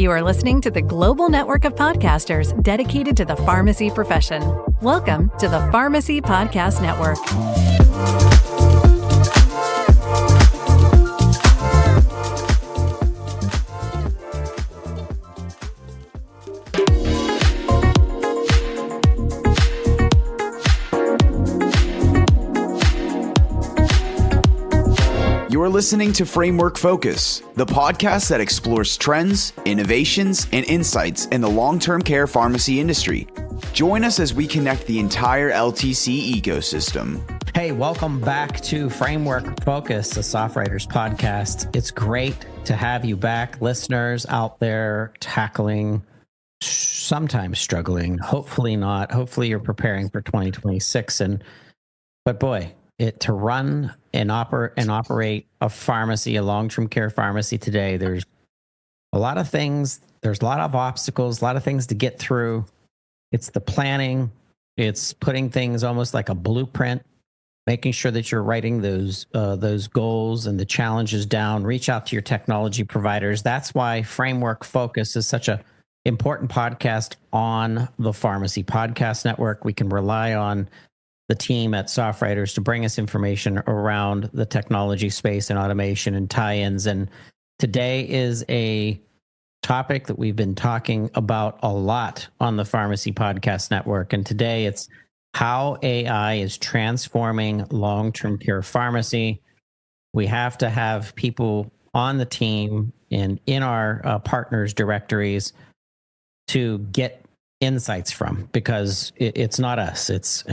You are listening to the global network of podcasters dedicated to the pharmacy profession. Welcome to the Pharmacy Podcast Network. You're listening to FrameworkFocus, the podcast that explores trends, innovations, and insights in the long-term care pharmacy industry. Join us as we connect the entire LTC ecosystem. Hey, welcome back to FrameworkFocus, the SoftWriters podcast. It's great to have you back, listeners out there tackling, sometimes struggling, hopefully not. Hopefully you're preparing for 2026. But boy, to run and operate a pharmacy, a long-term care pharmacy today, there's a lot of things, there's a lot of obstacles, a lot of things to get through. It's the planning, it's putting things almost like a blueprint, making sure that you're writing those goals and the challenges down. Reach out to your technology providers. That's why FrameworkFocus is such an important podcast on the Pharmacy Podcast Network. We can rely on the team at SoftWriters to bring us information around the technology space and automation and tie-ins. And today is a topic that we've been talking about a lot on the Pharmacy Podcast Network. And today it's how AI is transforming long-term care pharmacy. We have to have people on the team and in our partners directories to get insights from, because it's not us. It's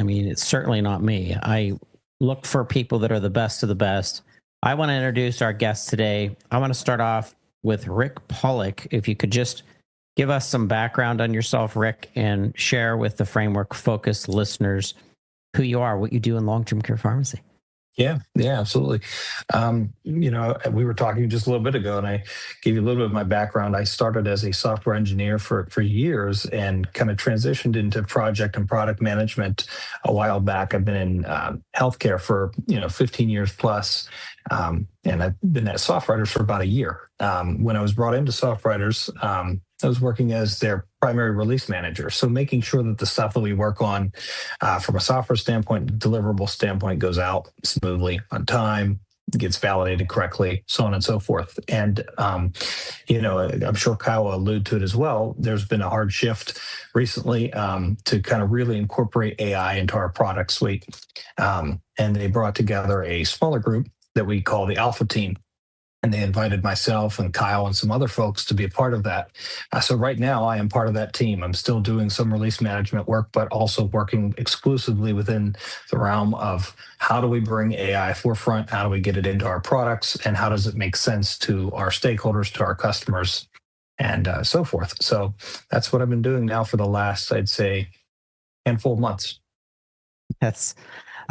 certainly not me. I look for people that are the best of the best. I want to introduce our guest today. I want to start off with Rick Pollick. If you could just give us some background on yourself, Rick, and share with the FrameworkFocus listeners who you are, what you do in long-term care pharmacy. Yeah, absolutely. We were talking just a little bit ago, and I gave you a little bit of my background. I started as a software engineer for years and kind of transitioned into project and product management a while back. I've been in healthcare for 15 years plus, and I've been at SoftWriters for about a year. When I was brought into SoftWriters, I was working as their primary release manager. So making sure that the stuff that we work on from a software standpoint, deliverable standpoint, goes out smoothly, on time, gets validated correctly, so on and so forth. And, I'm sure Kyle will allude to it as well. There's been a hard shift recently to kind of really incorporate AI into our product suite. And they brought together a smaller group that we call the Alpha team. And they invited myself and Kyle and some other folks to be a part of that. So right now, I am part of that team. I'm still doing some release management work, but also working exclusively within the realm of how do we bring AI forefront, how do we get it into our products, and how does it make sense to our stakeholders, to our customers, and so forth. So that's what I've been doing now for the last, I'd say, handful of months. That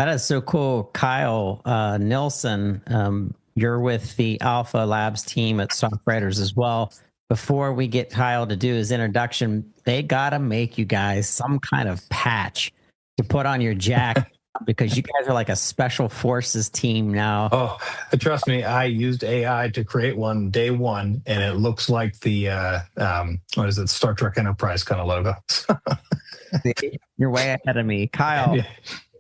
is so cool. Kyle Nilson, you're with the Alpha Labs team at SoftWriters as well. Before we get Kyle to do his introduction, they got to make you guys some kind of patch to put on your jacket because you guys are like a special forces team now. Oh, trust me, I used AI to create one day one, and it looks like the, Star Trek Enterprise kind of logo. You're way ahead of me. Kyle,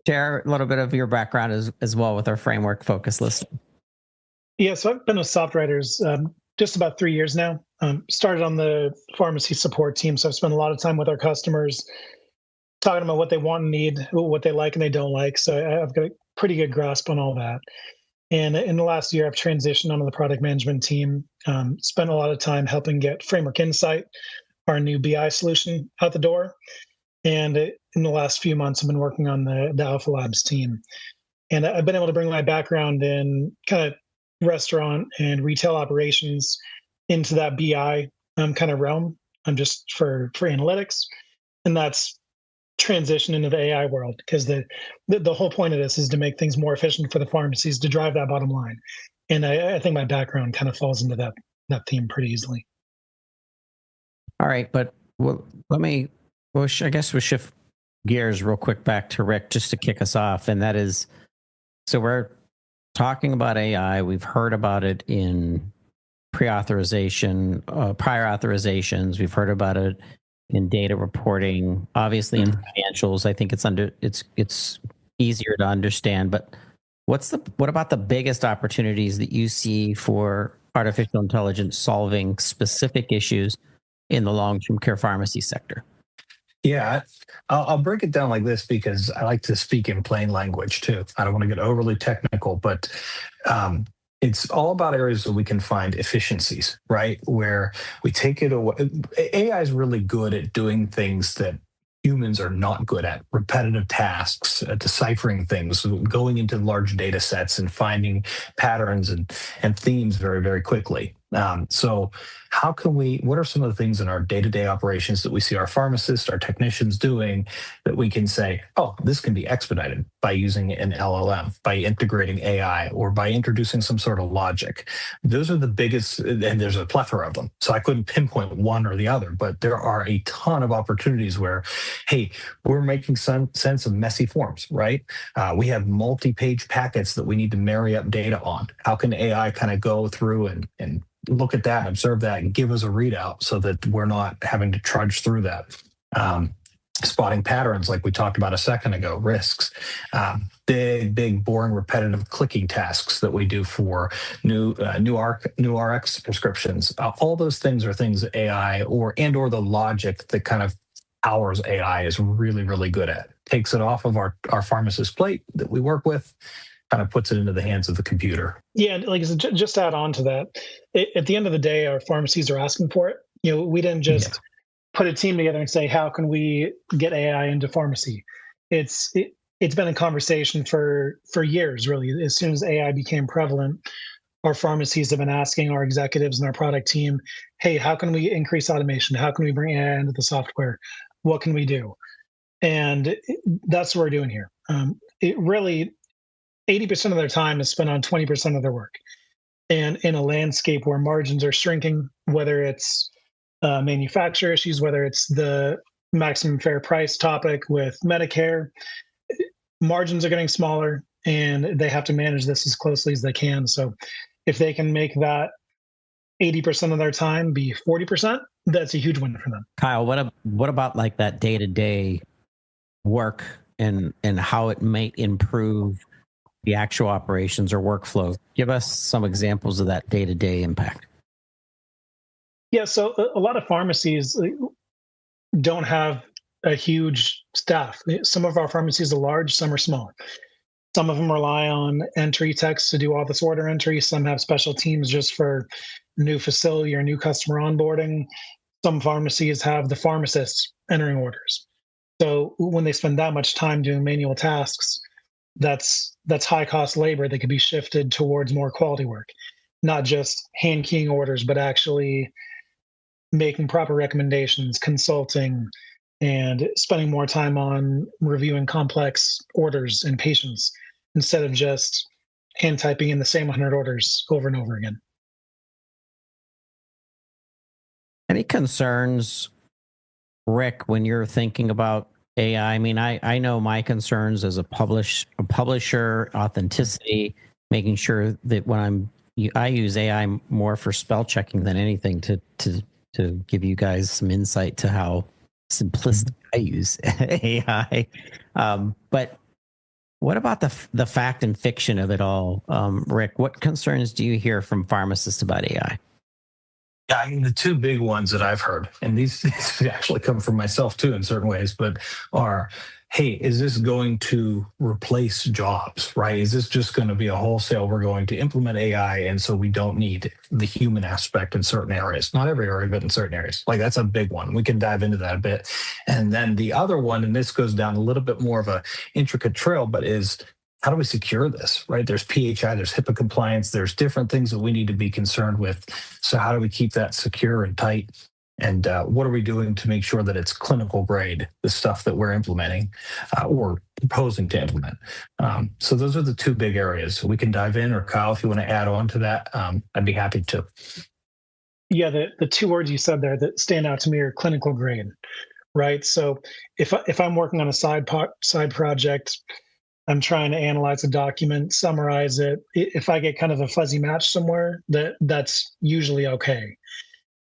share a little bit of your background as well with our FrameworkFocus listener. Yeah, so I've been with SoftWriters just about 3 years now. Started on the pharmacy support team, so I've spent a lot of time with our customers, talking about what they want and need, what they like and they don't like. So I've got a pretty good grasp on all that. And in the last year, I've transitioned onto the product management team, spent a lot of time helping get Framework Insight, our new BI solution, out the door. And in the last few months, I've been working on the Alpha Labs team. And I've been able to bring my background in kind of restaurant and retail operations into that BI kind of realm, just for analytics, and that's transition into the AI world, because the whole point of this is to make things more efficient for the pharmacies to drive that bottom line. And I think my background kind of falls into that theme pretty easily. All right, but I guess we'll shift gears real quick back to Rick just to kick us off, and that is, so we're talking about AI. We've heard about it in pre-authorization, prior authorizations. We've heard about it in data reporting, obviously in financials. I think it's easier to understand. But what about the biggest opportunities that you see for artificial intelligence solving specific issues in the long-term care pharmacy sector? Yeah, I'll break it down like this because I like to speak in plain language too. I don't want to get overly technical, but it's all about areas that we can find efficiencies, right? Where we take it away. AI is really good at doing things that humans are not good at: repetitive tasks, deciphering things, going into large data sets and finding patterns and themes very, very quickly. So what are some of the things in our day-to-day operations that we see our pharmacists, our technicians doing that we can say, oh, this can be expedited by using an LLM, by integrating AI, or by introducing some sort of logic? Those are the biggest, and there's a plethora of them. So I couldn't pinpoint one or the other, but there are a ton of opportunities where, hey, we're making some sense of messy forms, right? We have multi-page packets that we need to marry up data on. How can AI kind of go through and look at that, observe that, and give us a readout so that we're not having to trudge through that? Spotting patterns, like we talked about a second ago, risks, big, boring, repetitive clicking tasks that we do for new RX prescriptions. All those things are things that AI or the logic that kind of powers AI is really, really good at. Takes it off of our pharmacist plate that we work with, kind of puts it into the hands of the computer. Yeah, like so just to add on to that, at the end of the day, our pharmacies are asking for it. We didn't just put a team together and say, how can we get AI into pharmacy? It's been a conversation for years, really. As soon as AI became prevalent, our pharmacies have been asking our executives and our product team, hey, how can we increase automation? How can we bring AI into the software? What can we do? And that's what we're doing here. It really, 80% of their time is spent on 20% of their work. And in a landscape where margins are shrinking, whether it's manufacturer issues, whether it's the maximum fair price topic with Medicare, margins are getting smaller and they have to manage this as closely as they can. So if they can make that 80% of their time be 40%, that's a huge win for them. Kyle, what about like that day-to-day work and how it might improve the actual operations or workflow? Give us some examples of that day-to-day impact. Yeah, so a lot of pharmacies don't have a huge staff. Some of our pharmacies are large, some are small. Some of them rely on entry techs to do all this order entry. Some have special teams just for new facility or new customer onboarding. Some pharmacies have the pharmacists entering orders. So when they spend that much time doing manual tasks, that's high cost labor that could be shifted towards more quality work, not just hand keying orders, but actually making proper recommendations, consulting, and spending more time on reviewing complex orders and patients instead of just hand typing in the same 100 orders over and over again. Any concerns, Rick, when you're thinking about AI? I mean, I know my concerns as a publisher, authenticity, making sure that when I use AI more for spell checking than anything to give you guys some insight to how simplistic I use AI. But what about the fact and fiction of it all, Rick? What concerns do you hear from pharmacists about AI? Yeah, I mean, the two big ones that I've heard, and these actually come from myself too in certain ways, but are, hey, is this going to replace jobs, right? Is this just going to be a wholesale, we're going to implement AI, and so we don't need the human aspect in certain areas? Not every area, but in certain areas. Like, that's a big one. We can dive into that a bit. And then the other one, and this goes down a little bit more of a intricate trail, but is, how do we secure this, right? There's PHI, there's HIPAA compliance, there's different things that we need to be concerned with. So how do we keep that secure and tight? And what are we doing to make sure that it's clinical grade, the stuff that we're implementing or proposing to implement? So those are the two big areas. So we can dive in, or Kyle, if you want to add on to that, I'd be happy to. Yeah, the two words you said there that stand out to me are clinical grade, right? So if I'm working on a side project, I'm trying to analyze a document, summarize it. If I get kind of a fuzzy match somewhere, that's usually okay.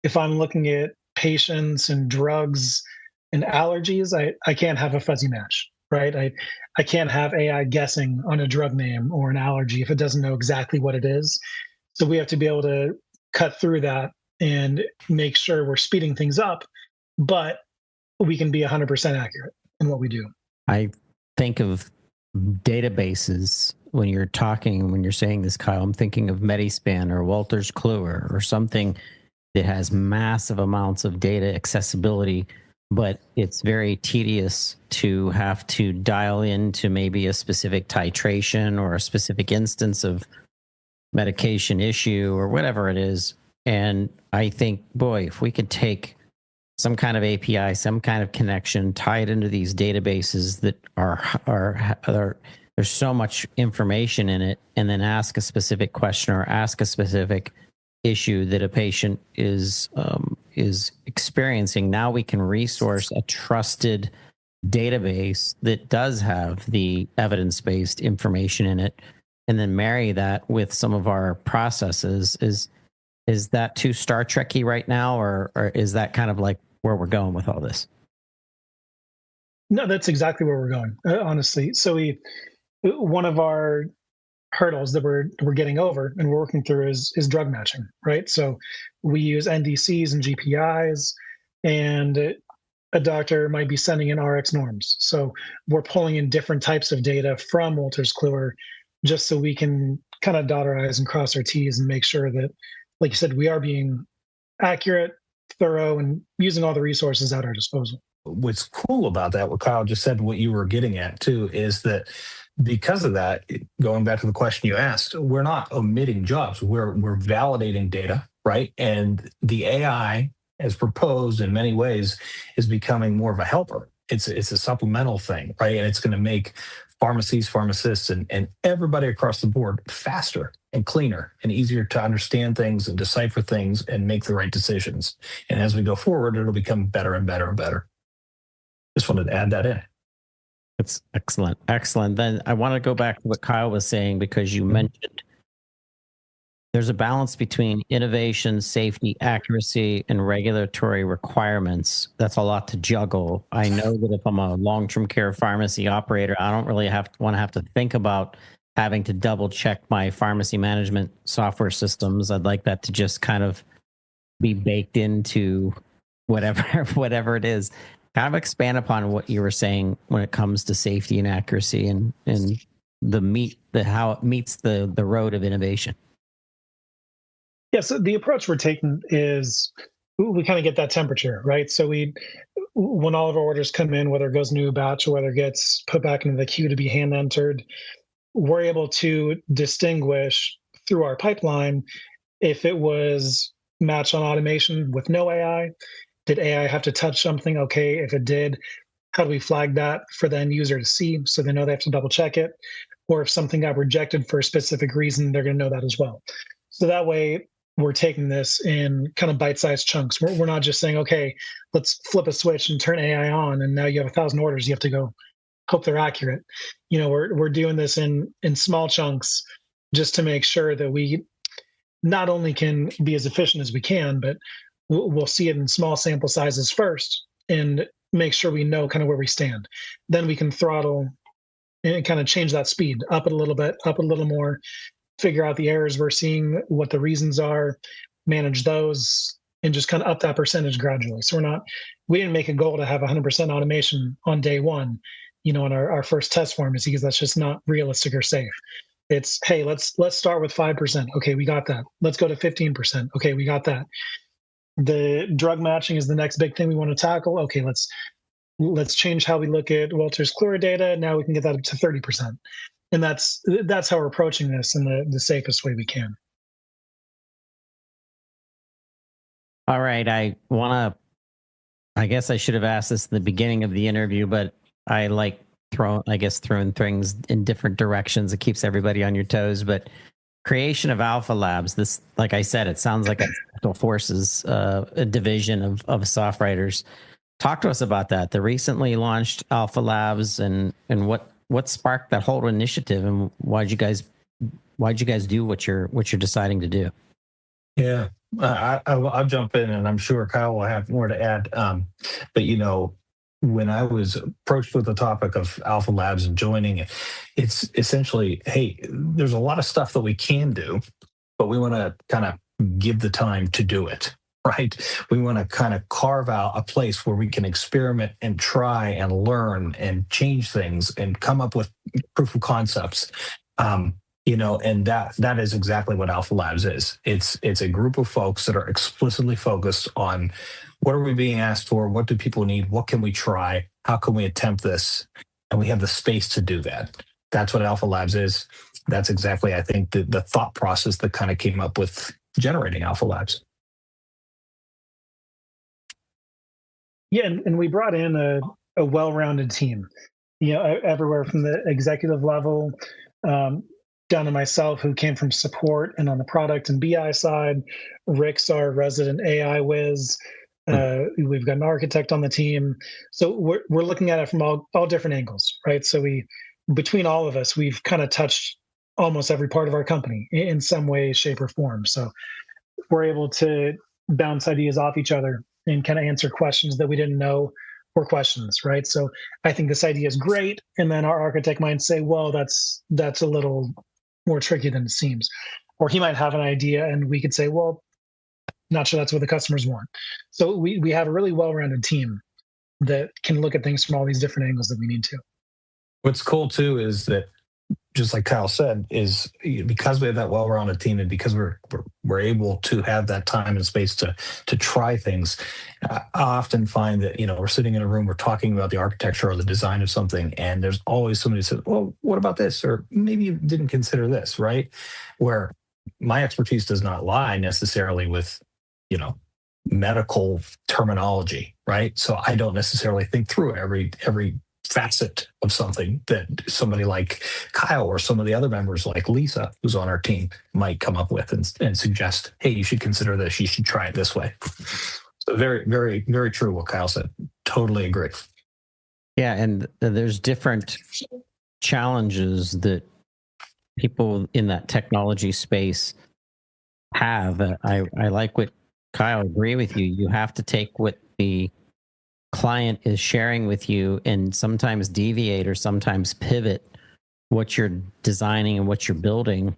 If I'm looking at patients and drugs and allergies, I can't have a fuzzy match, right? I can't have AI guessing on a drug name or an allergy if it doesn't know exactly what it is. So we have to be able to cut through that and make sure we're speeding things up, but we can be 100% accurate in what we do. I think of databases when you're saying this, Kyle. I'm thinking of Medispan or Wolters Kluwer or something that has massive amounts of data accessibility, but it's very tedious to have to dial into maybe a specific titration or a specific instance of medication issue or whatever it is. And I think, boy, if we could take some kind of API, some kind of connection, tie it into these databases that are there's so much information in it, and then ask a specific question or ask a specific issue that a patient is experiencing. Now we can resource a trusted database that does have the evidence-based information in it, and then marry that with some of our processes. Is that too Star Trek-y right now, or is that kind of like where we're going with all this? No, that's exactly where we're going, honestly. So one of our hurdles that we're getting over and we're working through is drug matching, right? So we use NDCs and GPIs, and a doctor might be sending in RX norms. So we're pulling in different types of data from Wolters Kluwer just so we can kind of dot our I's and cross our T's and make sure that, like you said, we are being accurate, thorough, and using all the resources at our disposal. What's cool about that, what Kyle just said, what you were getting at too, is that because of that, going back to the question you asked, we're not omitting jobs. We're validating data, right? And the AI, as proposed in many ways, is becoming more of a helper. It's a supplemental thing, right? And it's going to make pharmacies, pharmacists, and everybody across the board faster and cleaner and easier to understand things and decipher things and make the right decisions. And as we go forward, it'll become better and better and better. Just wanted to add that in. That's excellent. Excellent. Then I want to go back to what Kyle was saying, because you mentioned there's a balance between innovation, safety, accuracy, and regulatory requirements. That's a lot to juggle. I know that if I'm a long-term care pharmacy operator, I don't really want to have to think about having to double check my pharmacy management software systems. I'd like that to just kind of be baked into whatever it is. Kind of expand upon what you were saying when it comes to safety and accuracy and how it meets the road of innovation. Yeah, so the approach we're taking is we kind of get that temperature, right? So when all of our orders come in, whether it goes new batch or whether it gets put back into the queue to be hand entered, we're able to distinguish through our pipeline if it was match on automation with no AI. Did AI have to touch something? Okay, if it did, how do we flag that for the end user to see so they know they have to double check it? Or if something got rejected for a specific reason, they're going to know that as well. So that way, we're taking this in kind of bite-sized chunks. We're not just saying, okay, let's flip a switch and turn AI on, and now you have 1,000 orders. You have to go hope they're accurate. We're doing this in small chunks just to make sure that we not only can be as efficient as we can, but we'll see it in small sample sizes first and make sure we know kind of where we stand. Then we can throttle and kind of change that speed up it a little bit, up a little more, figure out the errors we're seeing, what the reasons are, manage those, and just kind of up that percentage gradually. So we didn't make a goal to have 100% automation on day one, in our first test pharmacy, because that's just not realistic or safe. It's, hey, let's start with 5%. Okay, we got that. Let's go to 15%. Okay, we got that. The drug matching is the next big thing we want to tackle. Okay, let's change how we look at Wolters Kluwer data. Now we can get that up to 30%. And that's how we're approaching this in the safest way we can. All right. I guess I should have asked this in the beginning of the interview, but I like throwing things in different directions. It keeps everybody on your toes. But creation of Alpha Labs, this, like I said, it sounds like a special forces a division of SoftWriters. Talk to us about that. The recently launched Alpha Labs and what what sparked that whole initiative, and why'd you guys do what you're deciding to do? Yeah, I'll jump in, and I'm sure Kyle will have more to add. But when I was approached with the topic of Alpha Labs and joining it, it's essentially, hey, there's a lot of stuff that we can do, but we want to kind of give the time to do it. Right. We want to kind of carve out a place where we can experiment and try and learn and change things and come up with proof of concepts. And that is exactly what Alpha Labs is. It's a group of folks that are explicitly focused on what are we being asked for? What do people need? What can we try? How can we attempt this? And we have the space to do that. That's what Alpha Labs is. That's exactly, I think, the thought process that kind of came up with generating Alpha Labs. Yeah, and we brought in a well-rounded team, everywhere from the executive level down to myself, who came from support and on the product and BI side. Rick's our resident AI whiz. We've got an architect on the team. So we're looking at it from all different angles, right? So between all of us, we've kind of touched almost every part of our company in some way, shape, or form. So we're able to bounce ideas off each other and kind of answer questions that we didn't know were questions, right? So I think this idea is great. And then our architect might say, well, that's a little more tricky than it seems. Or he might have an idea and we could say, well, not sure that's what the customers want. So we have a really well-rounded team that can look at things from all these different angles that we need to. What's cool too is that, just like Kyle said, is because we have that well-rounded team and because we're able to have that time and space to try things. I often find that we're sitting in a room, we're talking about the architecture or the design of something, and there's always somebody who says, "Well, what about this?" Or maybe you didn't consider this, right? Where my expertise does not lie necessarily with medical terminology, right? So I don't necessarily think through every facet of something that somebody like Kyle or some of the other members like Lisa, who's on our team, might come up with and suggest, hey, you should consider this, you should try it this way. So very, very, very true what Kyle said. Totally agree. Yeah, and there's different challenges that people in that technology space have. I like what Kyle, agree with you. You have to take what the client is sharing with you and sometimes deviate or sometimes pivot what you're designing and what you're building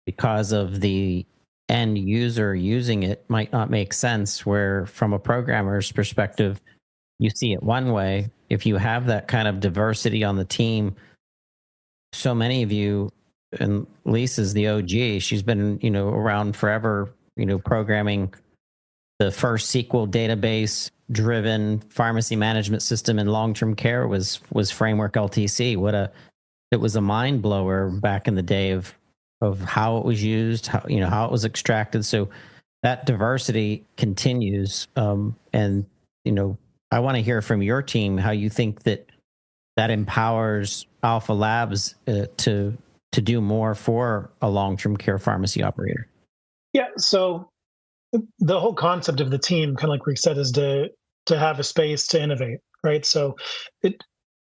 because of the end user using it might not make sense, where from a programmer's perspective, you see it one way. If you have that kind of diversity on the team, so many of you, and Lisa's the OG, she's been, around forever, programming the first SQL database driven pharmacy management system in long-term care was Framework LTC. It was a mind blower back in the day of how it was used, how it was extracted. So that diversity continues. And I want to hear from your team how you think that empowers Alpha Labs to do more for a long-term care pharmacy operator. Yeah. So the whole concept of the team, kind of like Rick said, is to have a space to innovate, right? So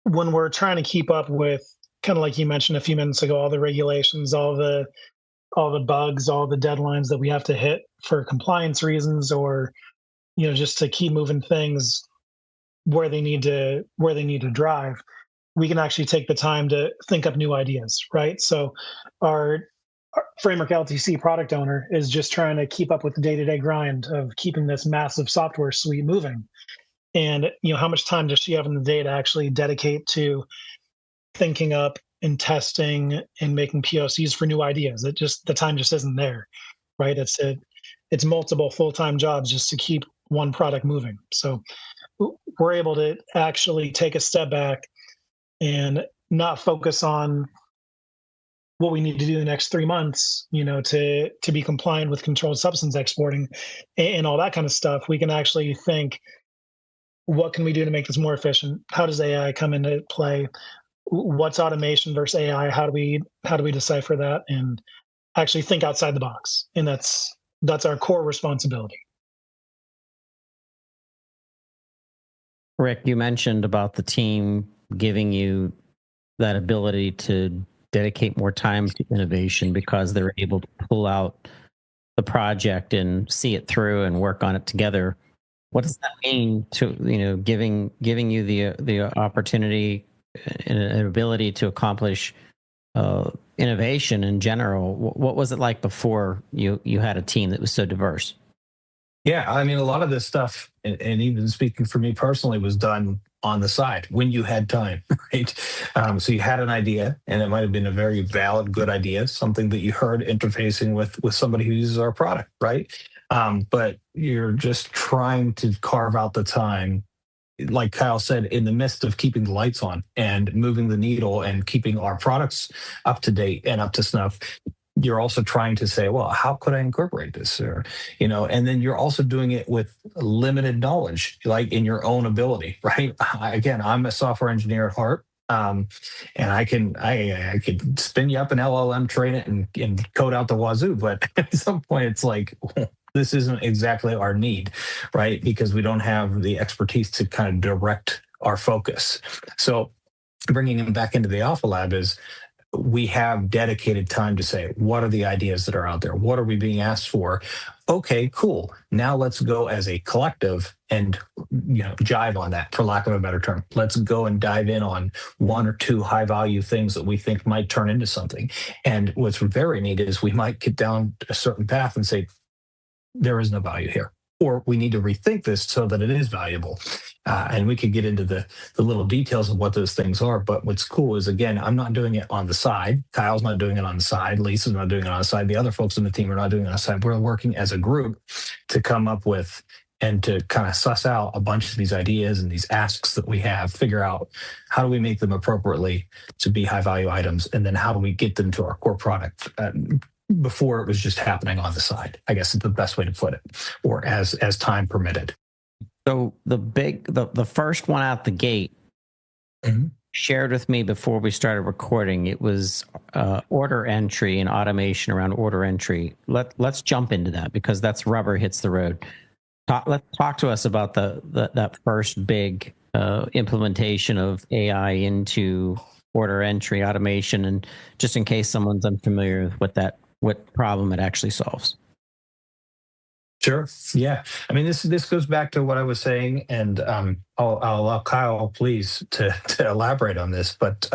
when we're trying to keep up with, kind of like you mentioned a few minutes ago, all the regulations, all the bugs, all the deadlines that we have to hit for compliance reasons, or just to keep moving things where they need to drive, we can actually take the time to think up new ideas, right? So our Framework LTC product owner is just trying to keep up with the day-to-day grind of keeping this massive software suite moving. And how much time does she have in the day to actually dedicate to thinking up and testing and making POCs for new ideas? The time just isn't there, right? It's multiple full-time jobs just to keep one product moving. So we're able to actually take a step back and not focus on what we need to do the next 3 months, to be compliant with controlled substance exporting and all that kind of stuff. We can actually think, what can we do to make this more efficient? How does AI come into play? What's automation versus AI? How do we decipher that and actually think outside the box? And that's our core responsibility. Rick, you mentioned about the team giving you that ability to dedicate more time to innovation because they're able to pull out the project and see it through and work on it together. What does that mean to, giving you the opportunity and an ability to accomplish innovation in general? What was it like before you had a team that was so diverse? Yeah, I mean, a lot of this stuff, and even speaking for me personally, was done on the side when you had time, right? So you had an idea, and it might have been a very valid, good idea, something that you heard interfacing with somebody who uses our product, right? But you're just trying to carve out the time, like Kyle said, in the midst of keeping the lights on and moving the needle and keeping our products up to date and up to snuff. You're also trying to say, well, how could I incorporate this? Or, and then you're also doing it with limited knowledge, like in your own ability, right? Again, I'm a software engineer at heart. And I could spin you up an LLM, train it, and code out the wazoo. But at some point, it's like, this isn't exactly our need, right? Because we don't have the expertise to kind of direct our focus. So bringing them back into the Alpha Lab is, we have dedicated time to say, what are the ideas that are out there? What are we being asked for? Okay, cool. Now let's go as a collective and jive on that, for lack of a better term. Let's go and dive in on one or two high value things that we think might turn into something. And what's very neat is we might get down a certain path and say, there is no value here, or we need to rethink this so that it is valuable. And we could get into the little details of what those things are. But what's cool is, again, I'm not doing it on the side. Kyle's not doing it on the side. Lisa's not doing it on the side. The other folks in the team are not doing it on the side. We're working as a group to come up with and to kind of suss out a bunch of these ideas and these asks that we have, figure out how do we make them appropriately to be high value items, and then how do we get them to our core product before it was just happening on the side, I guess is the best way to put it, or as time permitted. So the first one out the gate, shared with me before we started recording, it was order entry and automation around order entry. Let's jump into that, because that's rubber hits the road. Let's talk to us about that first big implementation of AI into order entry automation, and just in case someone's unfamiliar with what problem it actually solves. Sure. Yeah. I mean, this goes back to what I was saying, and I'll allow Kyle, please, to elaborate on this. But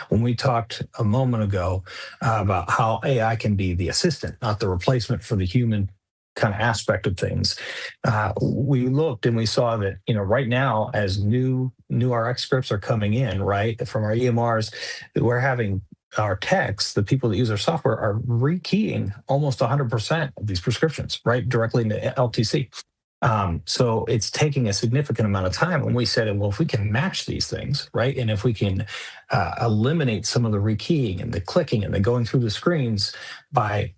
when we talked a moment ago about how AI can be the assistant, not the replacement for the human kind of aspect of things, we looked and we saw that, right now, as new RX scripts are coming in, right, from our EMRs, we're having our techs, the people that use our software, are rekeying almost 100% of these prescriptions, right, directly into LTC. So it's taking a significant amount of time. When we said, well, if we can match these things, right, and if we can eliminate some of the rekeying and the clicking and the going through the screens by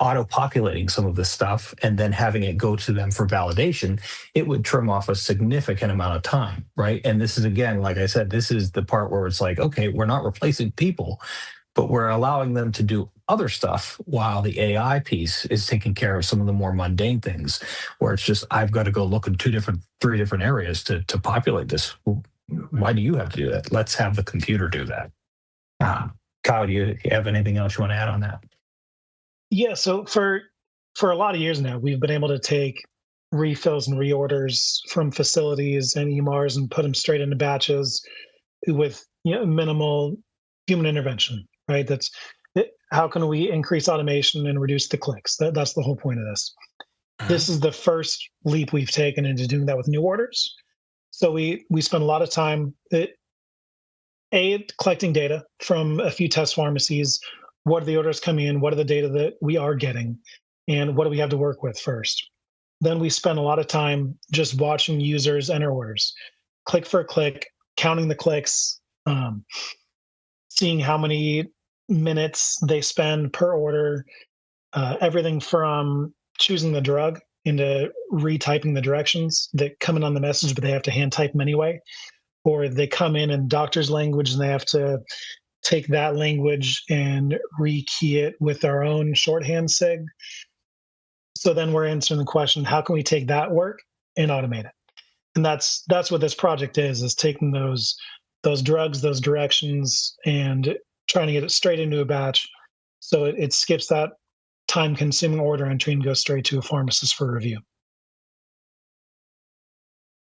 auto-populating some of this stuff and then having it go to them for validation, it would trim off a significant amount of time, right? And this is, again, like I said, this is the part where it's like, okay, we're not replacing people, but we're allowing them to do other stuff while the AI piece is taking care of some of the more mundane things, where it's just, I've got to go look in three different areas to populate this. Why do you have to do that? Let's have the computer do that. Kyle, do you have anything else you want to add on that? Yeah, so for a lot of years now, we've been able to take refills and reorders from facilities and EMRs and put them straight into batches with minimal human intervention, right? How can we increase automation and reduce the clicks? That's the whole point of this. This is the first leap we've taken into doing that with new orders. So we spend a lot of time collecting data from a few test pharmacies. What are the orders coming in? What are the data that we are getting? And what do we have to work with first? Then we spend a lot of time just watching users enter orders, click for click, counting the clicks, seeing how many minutes they spend per order, everything from choosing the drug into retyping the directions that come in on the message, but they have to hand type them anyway, or they come in doctor's language and they have to take that language and rekey it with our own shorthand sig. So then we're answering the question, how can we take that work and automate it? And that's what this project is taking those those drugs, those directions, and trying to get it straight into a batch. So it skips that time-consuming order entry and goes straight to a pharmacist for review.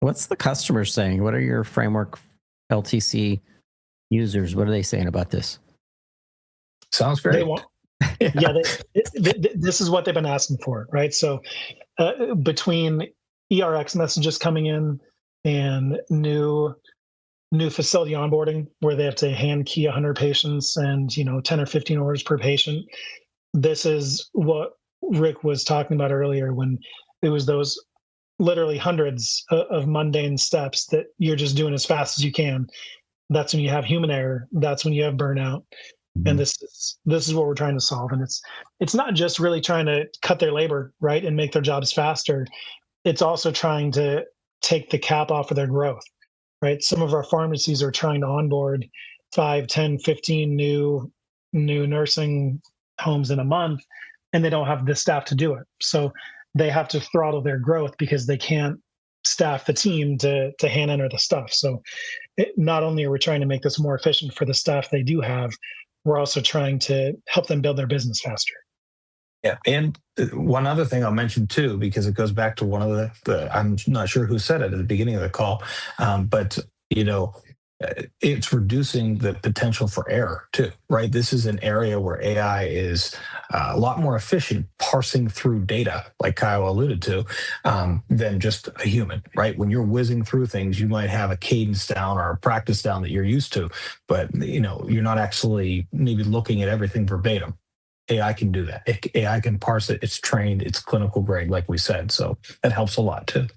What's the customer saying? What are your framework LTC users? What are they saying about this? Sounds great. They want, this is what they've been asking for, right? So between ERX messages coming in and new facility onboarding where they have to hand key 100 patients and 10 or 15 orders per patient, this is what Rick was talking about earlier when it was those literally hundreds of mundane steps that you're just doing as fast as you can. That's when you have human error. That's when you have burnout. And this is what we're trying to solve. And it's not just really trying to cut their labor, right, and make their jobs faster. It's also trying to take the cap off of their growth, right? Some of our pharmacies are trying to onboard 5, 10, 15 new nursing homes in a month, and they don't have the staff to do it. So they have to throttle their growth because they can't staff the team to hand enter the stuff. So not only are we trying to make this more efficient for the staff they do have, we're also trying to help them build their business faster. Yeah, and one other thing I'll mention too, because it goes back to one of the I'm not sure who said it at the beginning of the call, but it's reducing the potential for error too, right? This is an area where AI is a lot more efficient parsing through data, like Kyle alluded to, than just a human, right? When you're whizzing through things, you might have a cadence down or a practice down that you're used to, but you're not actually maybe looking at everything verbatim. AI can do that. AI can parse it. It's trained. It's clinical grade, like we said. So that helps a lot too.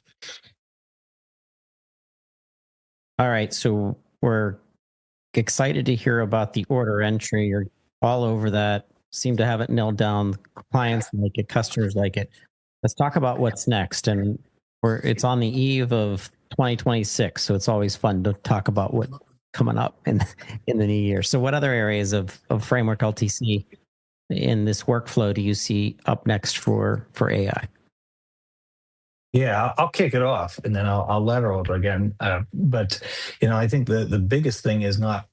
All right. So we're excited to hear about the order entry. You're all over that. Seem to have it nailed down. Clients like it. Customers like it. Let's talk about what's next. And it's on the eve of 2026. So it's always fun to talk about what's coming up in the new year. So what other areas of Framework LTC in this workflow do you see up next for AI? Yeah, I'll kick it off and then I'll lateral it again. But I think the biggest thing is not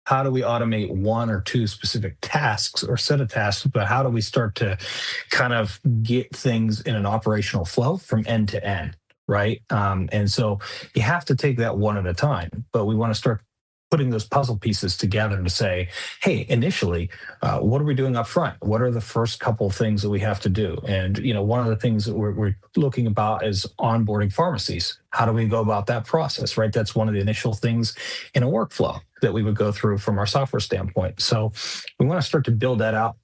how do we automate one or two specific tasks or set of tasks, but how do we start to kind of get things in an operational flow from end to end, right? And so you have to take that one at a time, but we want to start putting those puzzle pieces together to say, hey, initially, what are we doing up front? What are the first couple of things that we have to do? And, one of the things that we're looking about is onboarding pharmacies. How do we go about that process, right? That's one of the initial things in a workflow that we would go through from our software standpoint. So we want to start to build that out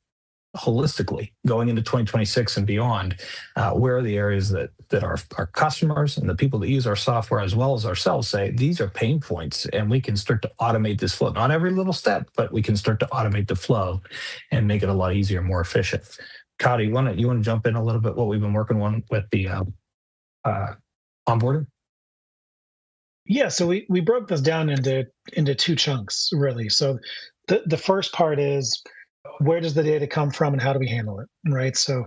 holistically going into 2026 and beyond. Where are the areas that our customers and the people that use our software as well as ourselves say these are pain points, and we can start to automate this flow. Not every little step, but we can start to automate the flow and make it a lot easier, more efficient. Kyle, you want to jump in a little bit what we've been working on with the onboarding? Yeah, so we broke this down into two chunks really. So the first part is, where does the data come from and how do we handle it, right? So,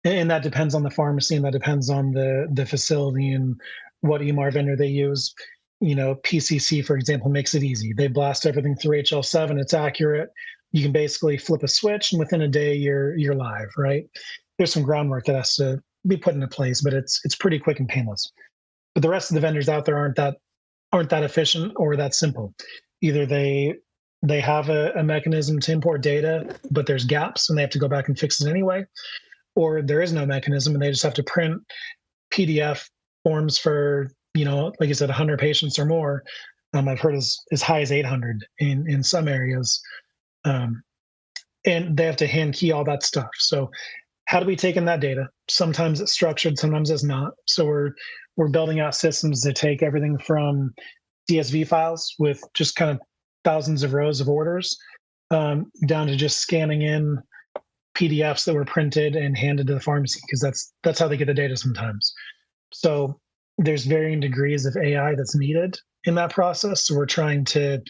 and that depends on the pharmacy and that depends on the facility and what EMR vendor they use. PCC, for example, makes it easy. They blast everything through HL7. It's accurate. You can basically flip a switch and within a day you're live, right? There's some groundwork that has to be put into place, but it's pretty quick and painless. But the rest of the vendors out there aren't that efficient or that simple. Either they have a mechanism to import data, but there's gaps and they have to go back and fix it anyway. Or there is no mechanism and they just have to print PDF forms for, like you said, 100 patients or more. I've heard as high as 800 in some areas. And they have to hand key all that stuff. So how do we take in that data? Sometimes it's structured, sometimes it's not. So we're building out systems to take everything from CSV files with just kind of thousands of rows of orders down to just scanning in PDFs that were printed and handed to the pharmacy, because that's how they get the data sometimes. So there's varying degrees of AI that's needed in that process. So we're trying to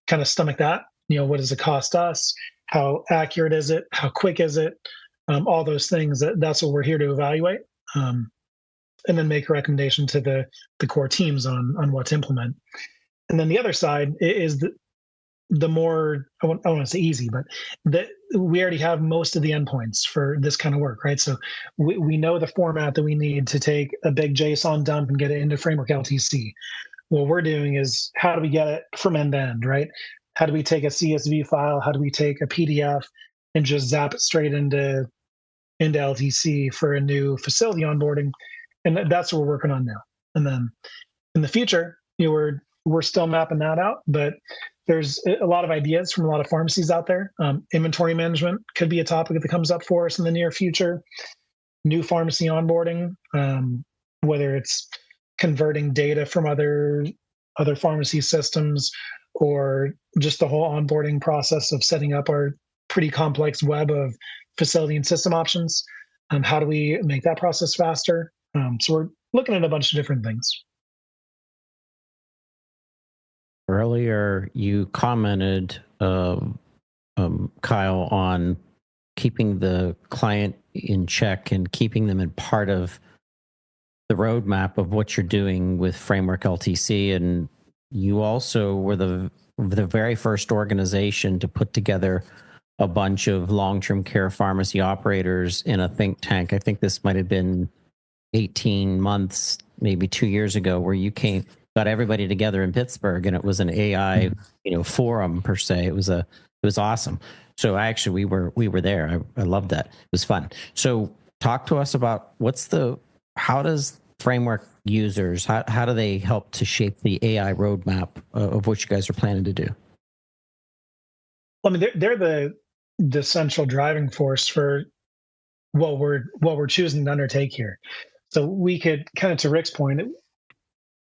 kind of stomach that. What does it cost us? How accurate is it? How quick is it? All those things. That's what we're here to evaluate, and then make a recommendation to the core teams on what to implement. And then the other side is the more, I want to say easy, but that we already have most of the endpoints for this kind of work, right? So we know the format that we need to take a big JSON dump and get it into Framework LTC. What we're doing is, how do we get it from end to end, right? How do we take a CSV file? How do we take a PDF and just zap it straight into LTC for a new facility onboarding? And that's what we're working on now. And then in the future, we're still mapping that out, but there's a lot of ideas from a lot of pharmacies out there. Inventory management could be a topic that comes up for us in the near future. New pharmacy onboarding, whether it's converting data from other pharmacy systems, or just the whole onboarding process of setting up our pretty complex web of facility and system options. How do we make that process faster? So we're looking at a bunch of different things. Earlier, you commented, Kyle, on keeping the client in check and keeping them in part of the roadmap of what you're doing with Framework LTC. And you also were the very first organization to put together a bunch of long-term care pharmacy operators in a think tank. I think this might have been 18 months, maybe 2 years ago, where you got everybody together in Pittsburgh, and it was an AI, forum per se. It was awesome. So we were there. I loved that. It was fun. So talk to us about how does Framework users, how do they help to shape the AI roadmap of what you guys are planning to do? Well, I mean, they're the central driving force for what we're choosing to undertake here. So we could, kind of to Rick's point,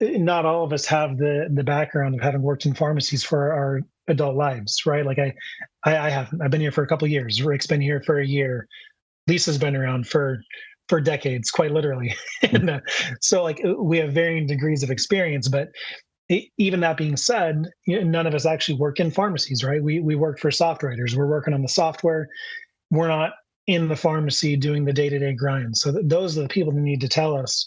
not all of us have the background of having worked in pharmacies for our adult lives, right? Like I haven't. I've been here for a couple of years. Rick's been here for a year. Lisa's been around for decades, quite literally. And so like we have varying degrees of experience, but even that being said, none of us actually work in pharmacies, right? We work for SoftWriters. We're working on the software. We're not in the pharmacy doing the day-to-day grind. So those are the people who need to tell us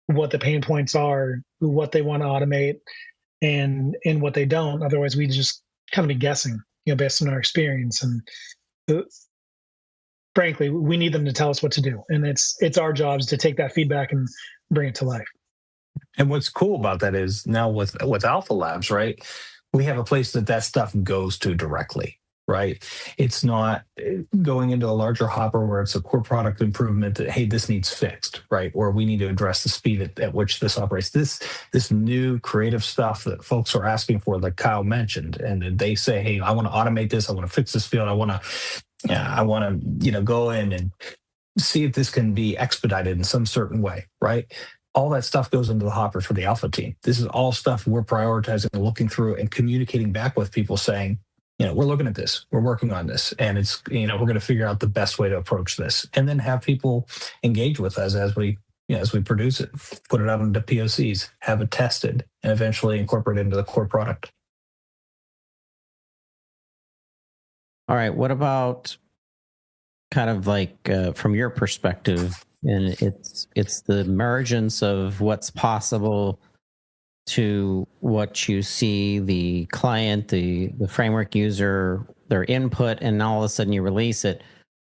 what the pain points are, what they want to automate, and what they don't. Otherwise, we just kind of be guessing, based on our experience. And frankly, we need them to tell us what to do. And it's our jobs to take that feedback and bring it to life. And what's cool about that is now with Alpha Labs, right, we have a place that stuff goes to directly, right? It's not going into a larger hopper where it's a core product improvement that, hey, this needs fixed, right? Or we need to address the speed at which this operates. This new creative stuff that folks are asking for, like Kyle mentioned, and they say, hey, I want to automate this. I want to fix this field. I want to go in and see if this can be expedited in some certain way, right? All that stuff goes into the hopper for the Alpha team. This is all stuff we're prioritizing and looking through and communicating back with people saying, we're looking at this, we're working on this, and it's, we're going to figure out the best way to approach this, and then have people engage with us as we produce it, put it out into POCs, have it tested, and eventually incorporate it into the core product. All right. What about kind of like from your perspective, and it's the emergence of what's possible to what you see the client, the framework user, their input, and all of a sudden you release it.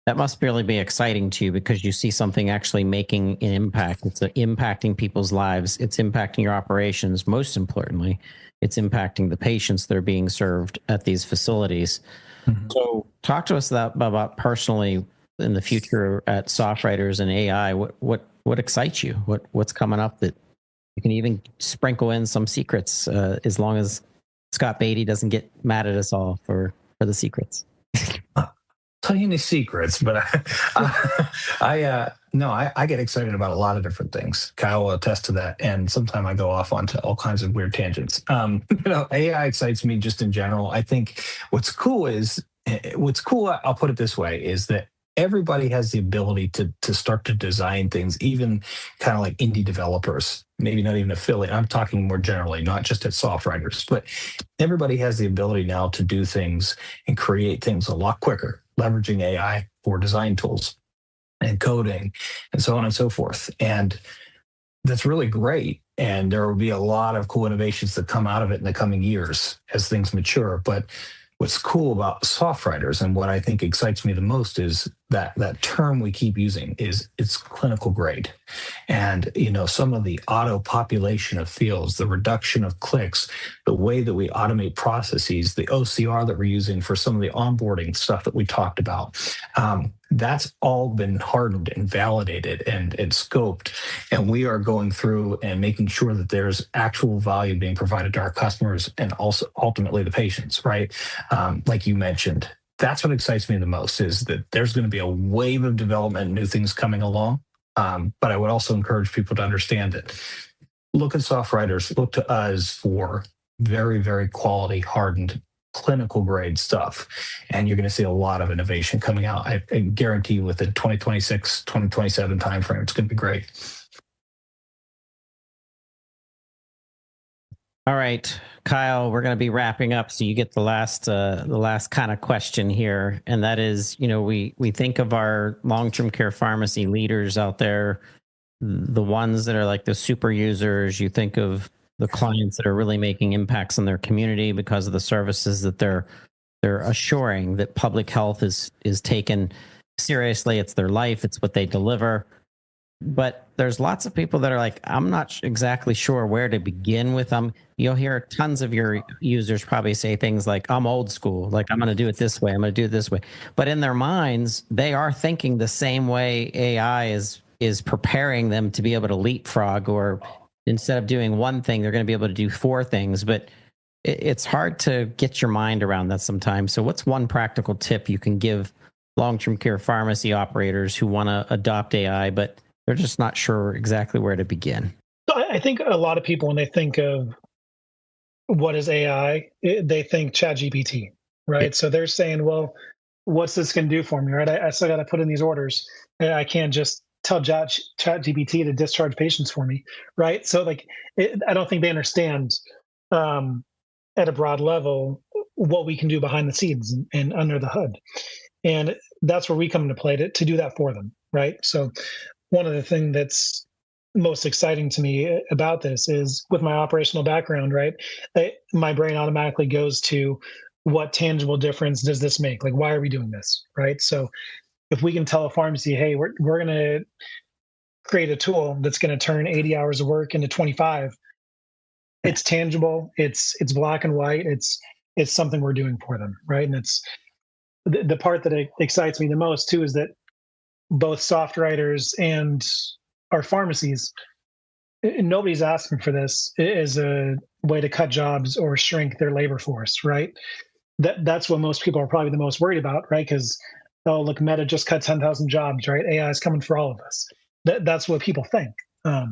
That must really be exciting to you because you see something actually making an impact. It's impacting people's lives. It's impacting your operations. Most importantly, it's impacting the patients that are being served at these facilities. Mm-hmm. So talk to us about personally in the future at SoftWriters and AI. What excites you? What's coming up that you can even sprinkle in some secrets as long as Scott Beatty doesn't get mad at us all for the secrets. Tell you any secrets, but I get excited about a lot of different things. Kyle will attest to that, and sometimes I go off onto all kinds of weird tangents. AI excites me just in general. I think what's cool, I'll put it this way, is that everybody has the ability to start to design things, even kind of like indie developers, maybe not even affiliate. I'm talking more generally, not just at SoftWriters, but everybody has the ability now to do things and create things a lot quicker, leveraging AI for design tools and coding and so on and so forth. And that's really great. And there will be a lot of cool innovations that come out of it in the coming years as things mature. But what's cool about SoftWriters, and what I think excites me the most, is that term we keep using is it's clinical grade. And, some of the auto population of fields, the reduction of clicks, the way that we automate processes, the OCR that we're using for some of the onboarding stuff that we talked about, that's all been hardened and validated and scoped. And we are going through and making sure that there's actual value being provided to our customers and also ultimately the patients, right? Like you mentioned, that's what excites me the most, is that there's going to be a wave of development, new things coming along. But I would also encourage people to understand that look at SoftWriters, look to us for very, very quality, hardened, clinical grade stuff. And you're going to see a lot of innovation coming out. I guarantee you within 2026, 2027 timeframe, it's going to be great. All right, Kyle, we're going to be wrapping up. So you get the last kind of question here. And that is, we think of our long-term care pharmacy leaders out there, the ones that are like the super users. You think of the clients that are really making impacts on their community because of the services that they're assuring that public health is taken seriously. It's their life. It's what they deliver. But there's lots of people that are like, I'm not exactly sure where to begin with. You'll hear tons of your users probably say things like, I'm old school, like I'm going to do it this way, I'm going to do it this way. But in their minds, they are thinking the same way AI is preparing them to be able to leapfrog, or instead of doing one thing, they're going to be able to do four things. But it's hard to get your mind around that sometimes. So what's one practical tip you can give long-term care pharmacy operators who want to adopt AI, but they're just not sure exactly where to begin? So I think a lot of people, when they think of what is AI, they think ChatGPT, right? So they're saying, well, what's this going to do for me, right? I still got to put in these orders. I can't just tell ChatGPT to discharge patients for me, right? So I don't think they understand at a broad level what we can do behind the scenes and under the hood. And that's where we come into play to do that for them, right? So one of the things that's most exciting to me about this is, with my operational background, right, my brain automatically goes to, what tangible difference does this make? Like, why are we doing this, right? So if we can tell a pharmacy, hey, we're going to create a tool that's going to turn 80 hours of work into 25, it's tangible, it's black and white, it's something we're doing for them, right? And it's the part that excites me the most too, is that both SoftWriters and our pharmacies, nobody's asking for this as a way to cut jobs or shrink their labor force, right? That's what most people are probably the most worried about, right? Because, oh, look, Meta just cut 10,000 jobs, right? AI is coming for all of us. That's what people think. But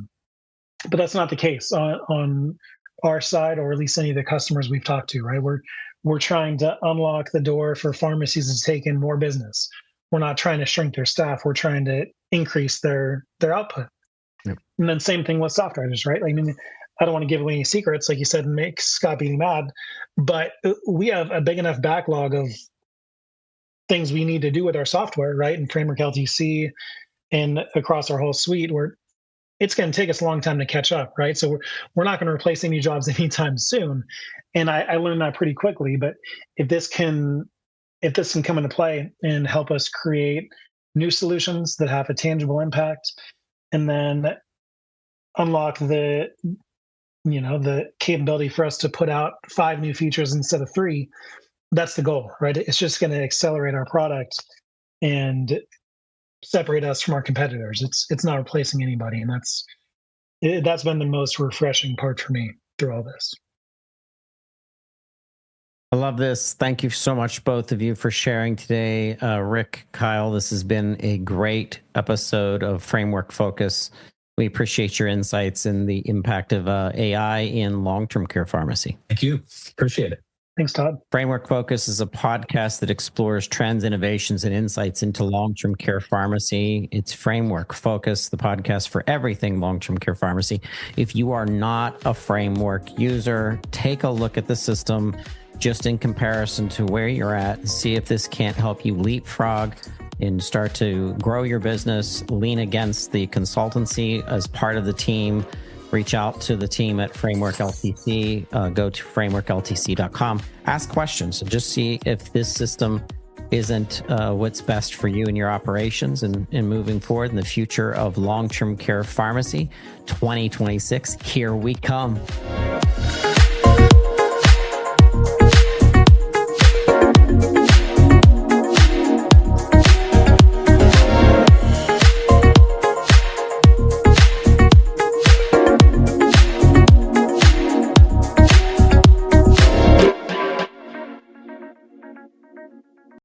that's not the case on our side, or at least any of the customers we've talked to, right? We're trying to unlock the door for pharmacies to take in more business. We're not trying to shrink their staff. We're trying to increase their output. Yep. And then same thing with SoftWriters, right? I mean, I don't want to give away any secrets, like you said, and make Scott be mad, but we have a big enough backlog of things we need to do with our software, right? And Framework LTC and across our whole suite, where it's going to take us a long time to catch up, right? So we're not going to replace any jobs anytime soon. And I learned that pretty quickly. But if this can come into play and help us create new solutions that have a tangible impact, and then unlock the capability for us to put out 5 new features instead of 3, that's the goal, right? It's just going to accelerate our product and separate us from our competitors. It's not replacing anybody, and that's been the most refreshing part for me through all this. I love this. Thank you so much, both of you, for sharing today. Rick, Kyle, this has been a great episode of Framework Focus. We appreciate your insights and the impact of AI in long-term care pharmacy. Thank you. Appreciate it. Thanks, Todd. Framework Focus is a podcast that explores trends, innovations, and insights into long-term care pharmacy. It's Framework Focus, the podcast for everything long-term care pharmacy. If you are not a Framework user, take a look at the system just in comparison to where you're at, and see if this can't help you leapfrog and start to grow your business, lean against the consultancy as part of the team reach out to the team at Framework LTC. Go to frameworkltc.com. Ask questions and just see if this system isn't what's best for you and your operations and moving forward in the future of long-term care pharmacy. 2026, here we come.